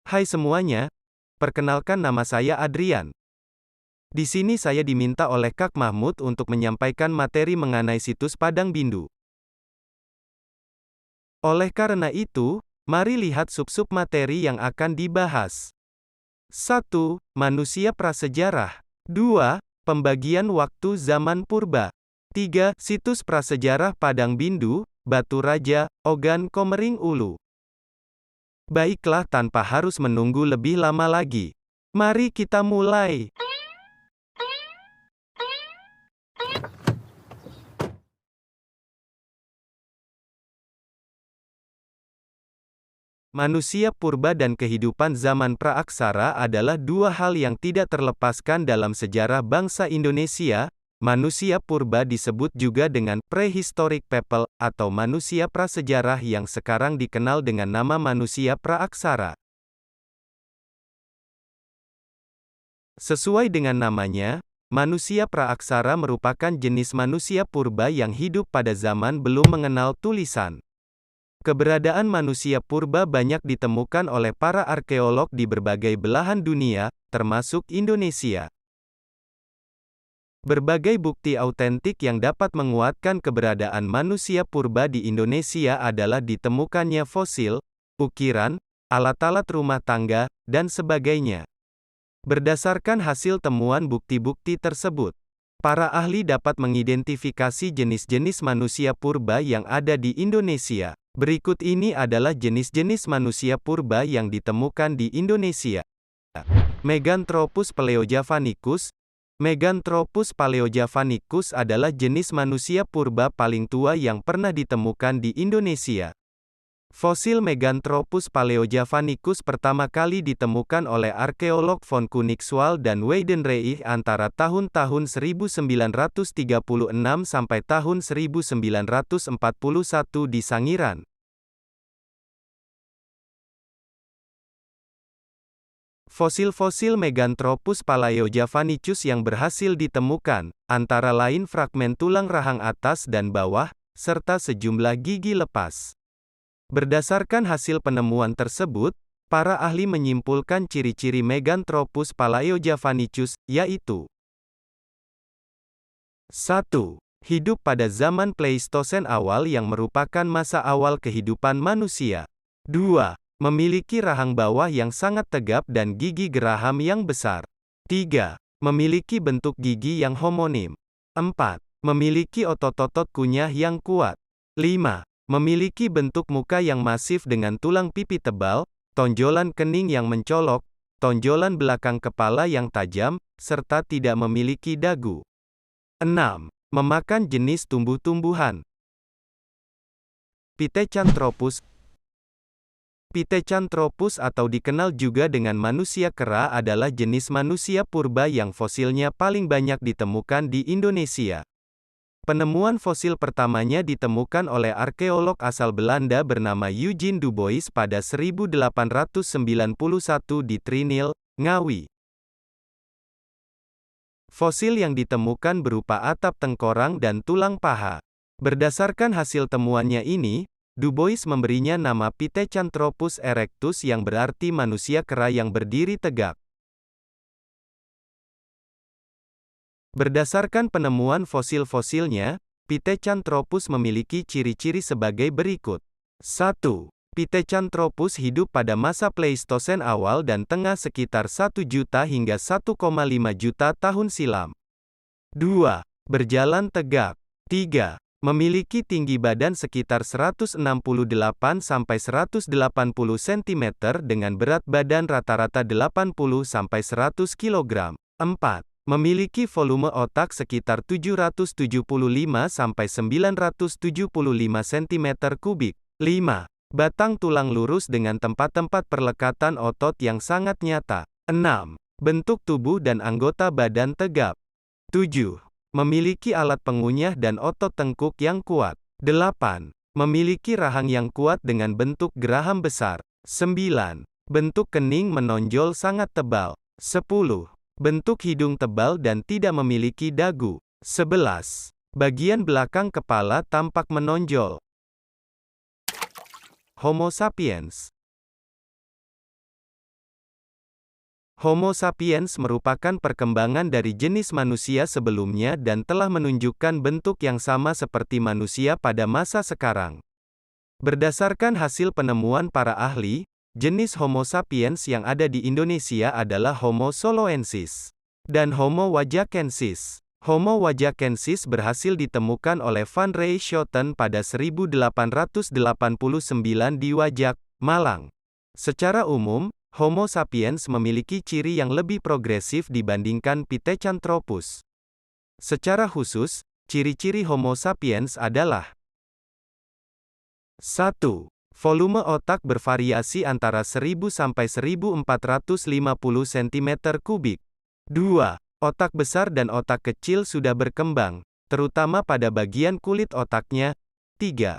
Hai semuanya, perkenalkan nama saya Adrian. Di sini saya diminta oleh Kak Mahmud untuk menyampaikan materi mengenai situs Padang Bindu. Oleh karena itu, mari lihat sub-sub materi yang akan dibahas. 1. Manusia prasejarah. 2. Pembagian waktu zaman purba. 3. Situs prasejarah Padang Bindu, Batu Raja, Ogan Komering Ulu. Baiklah, tanpa harus menunggu lebih lama lagi. Mari kita mulai. Manusia purba dan kehidupan zaman praaksara adalah dua hal yang tidak terlepaskan dalam sejarah bangsa Indonesia. Manusia purba disebut juga dengan prehistoric people, atau manusia prasejarah yang sekarang dikenal dengan nama manusia praaksara. Sesuai dengan namanya, manusia praaksara merupakan jenis manusia purba yang hidup pada zaman belum mengenal tulisan. Keberadaan manusia purba banyak ditemukan oleh para arkeolog di berbagai belahan dunia, termasuk Indonesia. Berbagai bukti autentik yang dapat menguatkan keberadaan manusia purba di Indonesia adalah ditemukannya fosil, ukiran, alat-alat rumah tangga, dan sebagainya. Berdasarkan hasil temuan bukti-bukti tersebut, para ahli dapat mengidentifikasi jenis-jenis manusia purba yang ada di Indonesia. Berikut ini adalah jenis-jenis manusia purba yang ditemukan di Indonesia. Meganthropus paleojavanicus. Meganthropus paleojavanicus adalah jenis manusia purba paling tua yang pernah ditemukan di Indonesia. Fosil Meganthropus paleojavanicus pertama kali ditemukan oleh arkeolog von Koenigswald dan Weidenreich antara tahun-tahun 1936 sampai tahun 1941 di Sangiran. Fosil-fosil Meganthropus paleojavanicus yang berhasil ditemukan, antara lain fragmen tulang rahang atas dan bawah, serta sejumlah gigi lepas. Berdasarkan hasil penemuan tersebut, para ahli menyimpulkan ciri-ciri Meganthropus paleojavanicus, yaitu 1. Hidup pada zaman Pleistosen awal yang merupakan masa awal kehidupan manusia. 2. Memiliki rahang bawah yang sangat tegap dan gigi geraham yang besar. 3. Memiliki bentuk gigi yang homonim. 4. Memiliki otot-otot kunyah yang kuat. 5. Memiliki bentuk muka yang masif dengan tulang pipi tebal, tonjolan kening yang mencolok, tonjolan belakang kepala yang tajam, serta tidak memiliki dagu. 6. Memakan jenis tumbuh-tumbuhan. Pithecanthropus. Pithecanthropus atau dikenal juga dengan manusia kera adalah jenis manusia purba yang fosilnya paling banyak ditemukan di Indonesia. Penemuan fosil pertamanya ditemukan oleh arkeolog asal Belanda bernama Eugene Dubois pada 1891 di Trinil, Ngawi. Fosil yang ditemukan berupa atap tengkorang dan tulang paha. Berdasarkan hasil temuannya ini, Dubois memberinya nama Pithecanthropus erectus yang berarti manusia kera yang berdiri tegak. Berdasarkan penemuan fosil-fosilnya, Pithecanthropus memiliki ciri-ciri sebagai berikut. 1. Pithecanthropus hidup pada masa Pleistosen awal dan tengah sekitar 1 juta hingga 1,5 juta tahun silam. 2. Berjalan tegak. 3. Memiliki tinggi badan sekitar 168 sampai 180 cm dengan berat badan rata-rata 80 sampai 100 kg. 4. Memiliki volume otak sekitar 775 sampai 975 cm3. 5. Batang tulang lurus dengan tempat-tempat perlekatan otot yang sangat nyata. 6. Bentuk tubuh dan anggota badan tegap. 7. Memiliki alat pengunyah dan otot tengkuk yang kuat. 8. Memiliki rahang yang kuat dengan bentuk geraham besar. 9. Bentuk kening menonjol sangat tebal. 10. Bentuk hidung tebal dan tidak memiliki dagu. 11. Bagian belakang kepala tampak menonjol. Homo sapiens Homo sapiens merupakan perkembangan dari jenis manusia sebelumnya dan telah menunjukkan bentuk yang sama seperti manusia pada masa sekarang. Berdasarkan hasil penemuan para ahli, jenis Homo sapiens yang ada di Indonesia adalah Homo soloensis dan Homo wajakensis. Homo wajakensis berhasil ditemukan oleh Van Ray Schouten pada 1889 di Wajak, Malang. Secara umum, Homo sapiens memiliki ciri yang lebih progresif dibandingkan Pithecanthropus. Secara khusus, ciri-ciri Homo sapiens adalah 1. Volume otak bervariasi antara 1000 sampai 1450 cm3. 2. Otak besar dan otak kecil sudah berkembang, terutama pada bagian kulit otaknya. 3.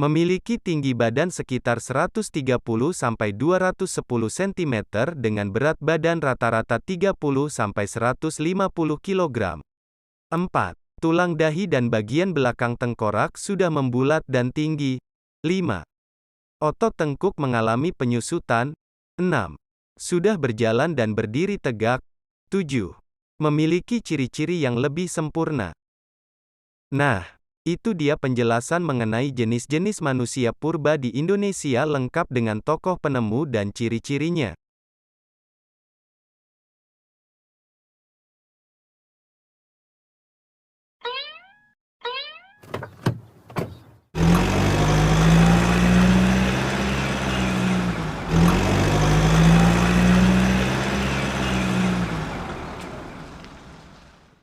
Memiliki tinggi badan sekitar 130 sampai 210 cm dengan berat badan rata-rata 30 sampai 150 kg. 4. Tulang dahi dan bagian belakang tengkorak sudah membulat dan tinggi. 5. Otot tengkuk mengalami penyusutan. 6. Sudah berjalan dan berdiri tegak. 7. Memiliki ciri-ciri yang lebih sempurna. Nah, itu dia penjelasan mengenai jenis-jenis manusia purba di Indonesia lengkap dengan tokoh penemu dan ciri-cirinya.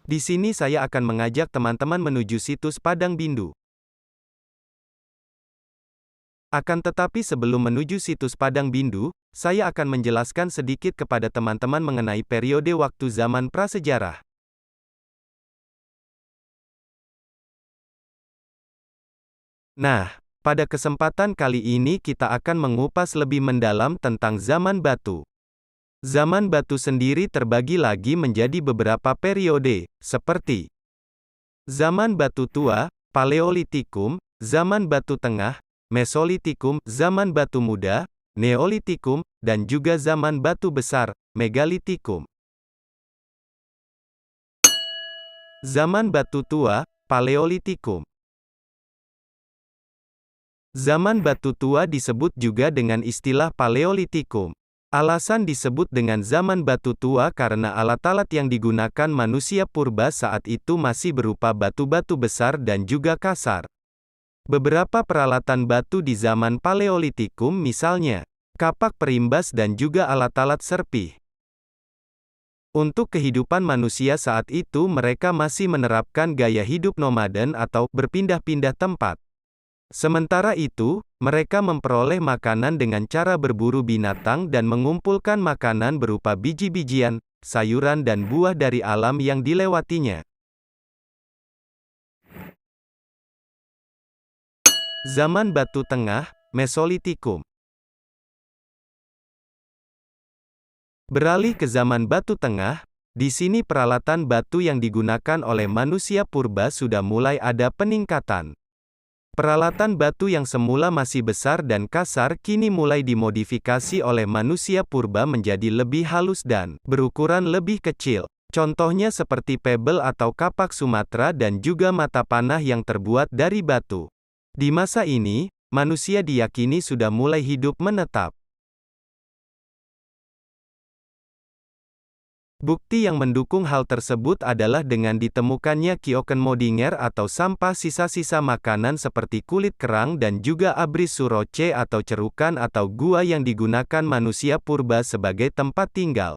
Di sini saya akan mengajak teman-teman menuju situs Padang Bindu. Akan tetapi sebelum menuju situs Padang Bindu, saya akan menjelaskan sedikit kepada teman-teman mengenai periode waktu zaman prasejarah. Nah, pada kesempatan kali ini kita akan mengupas lebih mendalam tentang zaman batu. Zaman batu sendiri terbagi lagi menjadi beberapa periode, seperti zaman batu tua, Paleolitikum, zaman batu tengah, Mesolitikum, zaman batu muda, Neolitikum, dan juga zaman batu besar, Megalitikum. Zaman batu tua, Paleolitikum. Zaman batu tua disebut juga dengan istilah Paleolitikum. Alasan disebut dengan zaman batu tua karena alat-alat yang digunakan manusia purba saat itu masih berupa batu-batu besar dan juga kasar. Beberapa peralatan batu di zaman Paleolitikum misalnya, kapak perimbas dan juga alat-alat serpih. Untuk kehidupan manusia saat itu mereka masih menerapkan gaya hidup nomaden atau berpindah-pindah tempat. Sementara itu, mereka memperoleh makanan dengan cara berburu binatang dan mengumpulkan makanan berupa biji-bijian, sayuran dan buah dari alam yang dilewatinya. Zaman Batu Tengah, Mesolitikum. Beralih ke zaman Batu Tengah, di sini peralatan batu yang digunakan oleh manusia purba sudah mulai ada peningkatan. Peralatan batu yang semula masih besar dan kasar kini mulai dimodifikasi oleh manusia purba menjadi lebih halus dan berukuran lebih kecil. Contohnya seperti pebble atau kapak Sumatera dan juga mata panah yang terbuat dari batu. Di masa ini, manusia diyakini sudah mulai hidup menetap. Bukti yang mendukung hal tersebut adalah dengan ditemukannya Kiokenmodinger atau sampah sisa-sisa makanan seperti kulit kerang dan juga abris suroce atau cerukan atau gua yang digunakan manusia purba sebagai tempat tinggal.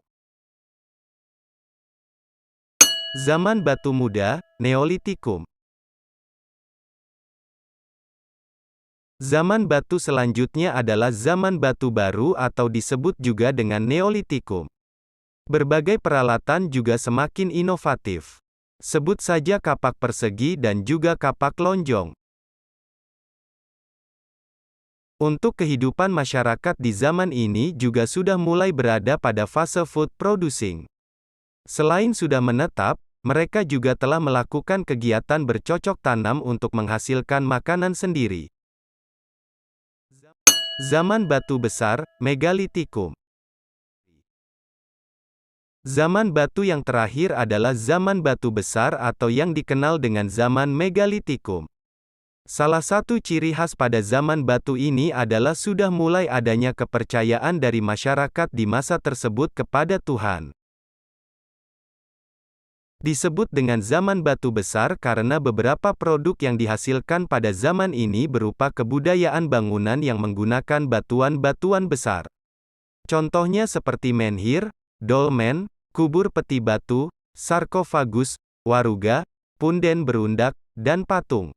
Zaman Batu Muda, Neolitikum. Zaman batu selanjutnya adalah zaman batu baru atau disebut juga dengan Neolitikum. Berbagai peralatan juga semakin inovatif. Sebut saja kapak persegi dan juga kapak lonjong. Untuk kehidupan masyarakat di zaman ini juga sudah mulai berada pada fase food producing. Selain sudah menetap, mereka juga telah melakukan kegiatan bercocok tanam untuk menghasilkan makanan sendiri. Zaman Batu Besar, Megalitikum. Zaman batu yang terakhir adalah zaman batu besar atau yang dikenal dengan zaman megalitikum. Salah satu ciri khas pada zaman batu ini adalah sudah mulai adanya kepercayaan dari masyarakat di masa tersebut kepada Tuhan. Disebut dengan zaman batu besar karena beberapa produk yang dihasilkan pada zaman ini berupa kebudayaan bangunan yang menggunakan batuan-batuan besar. Contohnya seperti menhir, dolmen, kubur peti batu, sarkofagus, waruga, punden berundak, dan patung.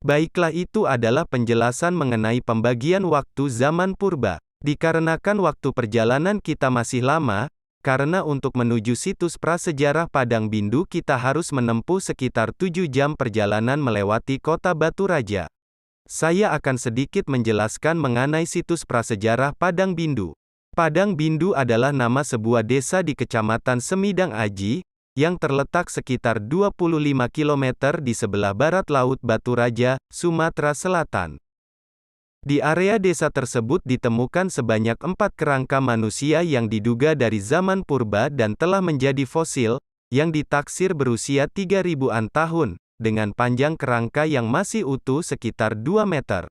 Baiklah, itu adalah penjelasan mengenai pembagian waktu zaman purba. Dikarenakan waktu perjalanan kita masih lama, karena untuk menuju situs prasejarah Padang Bindu kita harus menempuh sekitar 7 jam perjalanan melewati kota Batu Raja. Saya akan sedikit menjelaskan mengenai situs prasejarah Padang Bindu. Padang Bindu adalah nama sebuah desa di Kecamatan Semidang Aji, yang terletak sekitar 25 km di sebelah barat Laut Batu Raja, Sumatera Selatan. Di area desa tersebut ditemukan sebanyak 4 kerangka manusia yang diduga dari zaman purba dan telah menjadi fosil, yang ditaksir berusia 3000-an tahun, dengan panjang kerangka yang masih utuh sekitar 2 meter.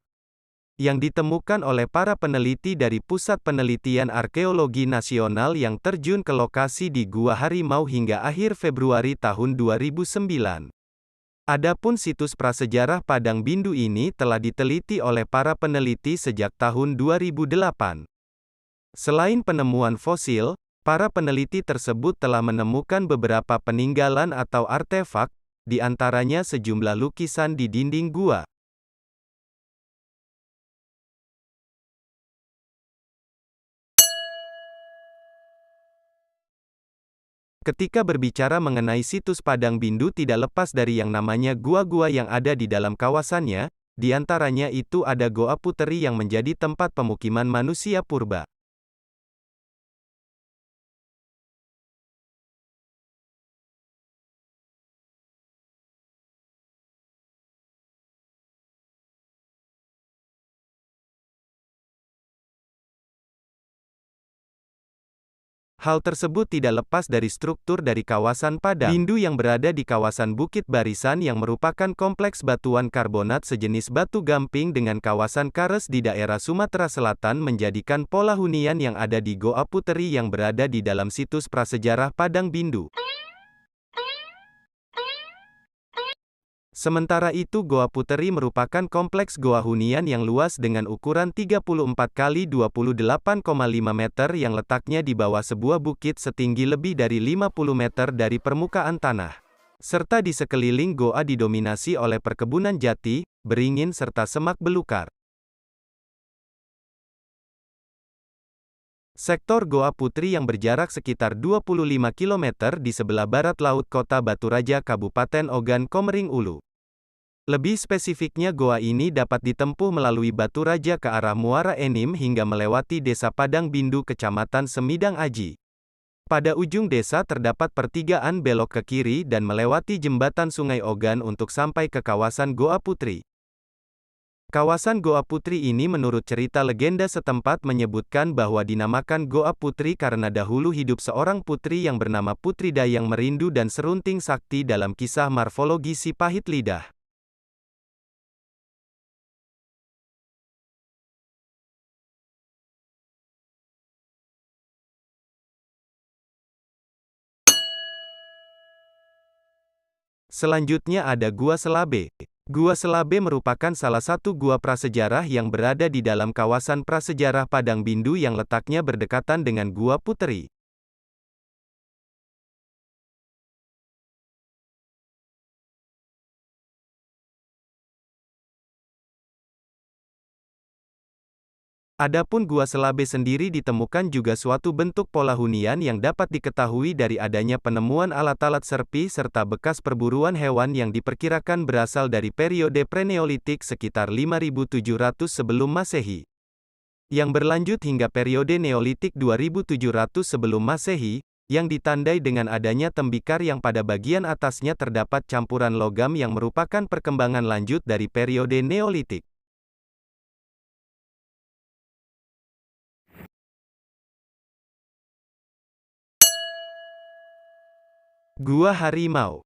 Yang ditemukan oleh para peneliti dari Pusat Penelitian Arkeologi Nasional yang terjun ke lokasi di Gua Harimau hingga akhir Februari tahun 2009. Adapun situs prasejarah Padang Bindu ini telah diteliti oleh para peneliti sejak tahun 2008. Selain penemuan fosil, para peneliti tersebut telah menemukan beberapa peninggalan atau artefak, di antaranya sejumlah lukisan di dinding gua. Ketika berbicara mengenai situs Padang Bindu tidak lepas dari yang namanya gua-gua yang ada di dalam kawasannya, di antaranya itu ada Goa Puteri yang menjadi tempat pemukiman manusia purba. Hal tersebut tidak lepas dari struktur dari kawasan Padang Bindu yang berada di kawasan Bukit Barisan yang merupakan kompleks batuan karbonat sejenis batu gamping dengan kawasan kares di daerah Sumatera Selatan menjadikan pola hunian yang ada di Goa Puteri yang berada di dalam situs prasejarah Padang Bindu. Sementara itu Goa Puteri merupakan kompleks goa hunian yang luas dengan ukuran 34 kali 28,5 meter yang letaknya di bawah sebuah bukit setinggi lebih dari 50 meter dari permukaan tanah. Serta di sekeliling goa didominasi oleh perkebunan jati, beringin serta semak belukar. Sektor Goa Putri yang berjarak sekitar 25 km di sebelah barat laut kota Batu Raja Kabupaten Ogan Komering Ulu. Lebih spesifiknya goa ini dapat ditempuh melalui Batu Raja ke arah Muara Enim hingga melewati desa Padang Bindu Kecamatan Semidang Aji. Pada ujung desa terdapat pertigaan belok ke kiri dan melewati jembatan Sungai Ogan untuk sampai ke kawasan Goa Putri. Kawasan Goa Putri ini menurut cerita legenda setempat menyebutkan bahwa dinamakan Goa Putri karena dahulu hidup seorang putri yang bernama Putri Dayang Merindu dan Serunting Sakti dalam kisah morfologi Si Pahit Lidah. Selanjutnya ada Gua Selabe. Gua Selabe merupakan salah satu gua prasejarah yang berada di dalam kawasan prasejarah Padang Bindu yang letaknya berdekatan dengan Gua Puteri. Adapun Gua Selabe sendiri ditemukan juga suatu bentuk pola hunian yang dapat diketahui dari adanya penemuan alat-alat serpi serta bekas perburuan hewan yang diperkirakan berasal dari periode Preneolitik sekitar 5700 sebelum Masehi. Yang berlanjut hingga periode Neolitik 2700 sebelum Masehi, yang ditandai dengan adanya tembikar yang pada bagian atasnya terdapat campuran logam yang merupakan perkembangan lanjut dari periode Neolitik. Gua Harimau.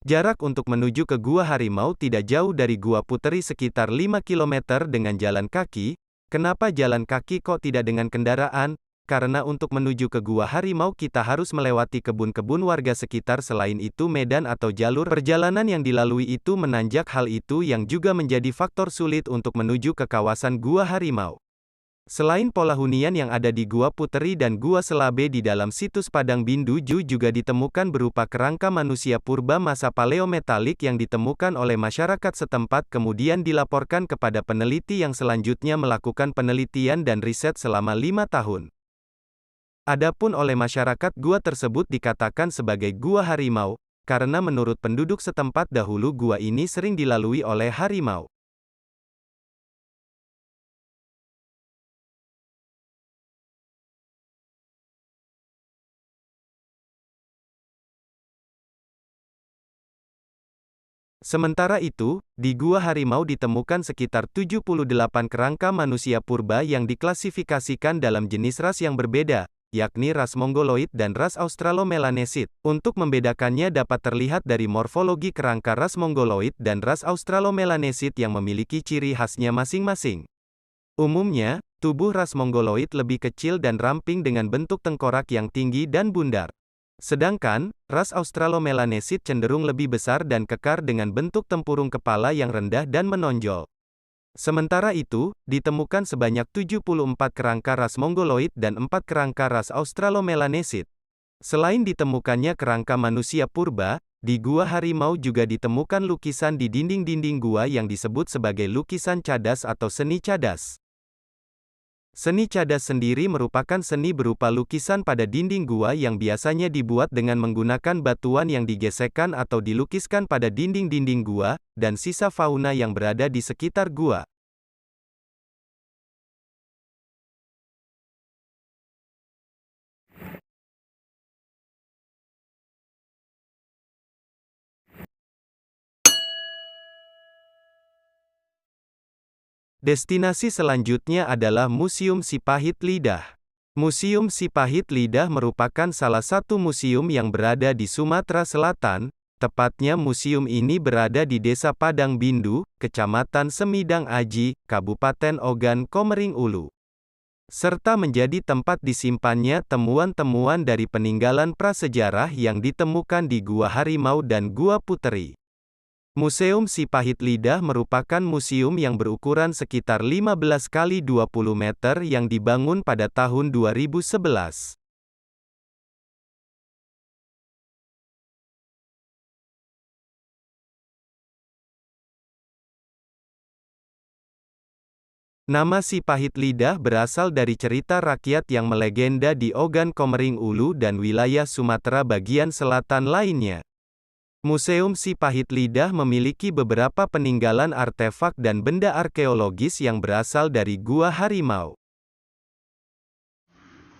Jarak untuk menuju ke Gua Harimau tidak jauh dari Gua Puteri sekitar 5 km dengan jalan kaki. Kenapa jalan kaki kok tidak dengan kendaraan? Karena untuk menuju ke Gua Harimau kita harus melewati kebun-kebun warga sekitar, selain itu medan atau jalur perjalanan yang dilalui itu menanjak, hal itu yang juga menjadi faktor sulit untuk menuju ke kawasan Gua Harimau. Selain pola hunian yang ada di Gua Puteri dan Gua Selabe, di dalam situs Padang Binduju juga ditemukan berupa kerangka manusia purba masa paleometalik yang ditemukan oleh masyarakat setempat kemudian dilaporkan kepada peneliti yang selanjutnya melakukan penelitian dan riset selama 5 tahun. Adapun oleh masyarakat gua tersebut dikatakan sebagai Gua Harimau, karena menurut penduduk setempat dahulu gua ini sering dilalui oleh harimau. Sementara itu, di Gua Harimau ditemukan sekitar 78 kerangka manusia purba yang diklasifikasikan dalam jenis ras yang berbeda, yakni ras Mongoloid dan ras Australomelanesid. Untuk membedakannya dapat terlihat dari morfologi kerangka ras Mongoloid dan ras Australomelanesid yang memiliki ciri khasnya masing-masing. Umumnya, tubuh ras Mongoloid lebih kecil dan ramping dengan bentuk tengkorak yang tinggi dan bundar. Sedangkan, ras Australomelanesid cenderung lebih besar dan kekar dengan bentuk tempurung kepala yang rendah dan menonjol. Sementara itu, ditemukan sebanyak 74 kerangka ras Mongoloid dan 4 kerangka ras Australomelanesid. Selain ditemukannya kerangka manusia purba, di Gua Harimau juga ditemukan lukisan di dinding-dinding gua yang disebut sebagai lukisan cadas atau seni cadas. Seni cadas sendiri merupakan seni berupa lukisan pada dinding gua yang biasanya dibuat dengan menggunakan batuan yang digesekkan atau dilukiskan pada dinding-dinding gua, dan sisa fauna yang berada di sekitar gua. Destinasi selanjutnya adalah Museum Sipahit Lidah. Museum Sipahit Lidah merupakan salah satu museum yang berada di Sumatera Selatan, tepatnya museum ini berada di Desa Padang Bindu, Kecamatan Semidang Aji, Kabupaten Ogan Komering Ulu. Serta menjadi tempat disimpannya temuan-temuan dari peninggalan prasejarah yang ditemukan di Gua Harimau dan Gua Puteri. Museum Sipahit Lidah merupakan museum yang berukuran sekitar 15 kali 20 meter yang dibangun pada tahun 2011. Nama Sipahit Lidah berasal dari cerita rakyat yang melegenda di Ogan Komering Ulu dan wilayah Sumatera bagian selatan lainnya. Museum Sipahit Lidah memiliki beberapa peninggalan artefak dan benda arkeologis yang berasal dari Gua Harimau.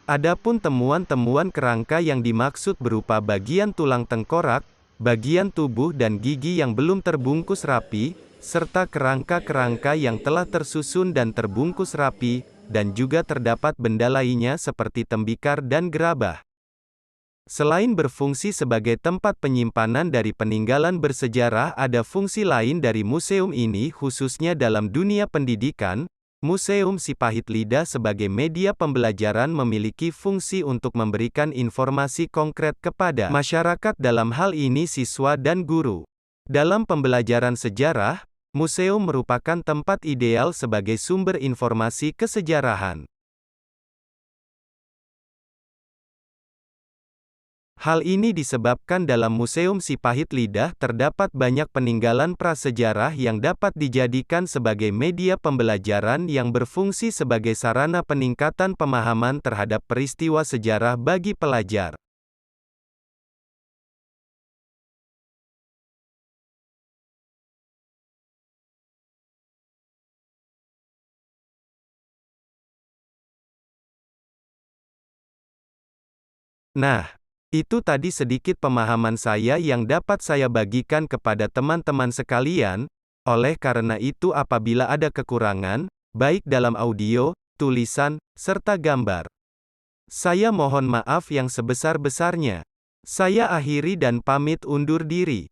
Adapun temuan-temuan kerangka yang dimaksud berupa bagian tulang tengkorak, bagian tubuh dan gigi yang belum terbungkus rapi, serta kerangka-kerangka yang telah tersusun dan terbungkus rapi, dan juga terdapat benda lainnya seperti tembikar dan gerabah. Selain berfungsi sebagai tempat penyimpanan dari peninggalan bersejarah, ada fungsi lain dari museum ini khususnya dalam dunia pendidikan. Museum Sipahit Lidah sebagai media pembelajaran memiliki fungsi untuk memberikan informasi konkret kepada masyarakat, dalam hal ini siswa dan guru. Dalam pembelajaran sejarah, museum merupakan tempat ideal sebagai sumber informasi kesejarahan. Hal ini disebabkan dalam Museum Sipahit Lidah terdapat banyak peninggalan prasejarah yang dapat dijadikan sebagai media pembelajaran yang berfungsi sebagai sarana peningkatan pemahaman terhadap peristiwa sejarah bagi pelajar. Nah, itu tadi sedikit pemahaman saya yang dapat saya bagikan kepada teman-teman sekalian. Oleh karena itu apabila ada kekurangan, baik dalam audio, tulisan, serta gambar, Saya mohon maaf yang sebesar-besarnya. Saya akhiri dan pamit undur diri.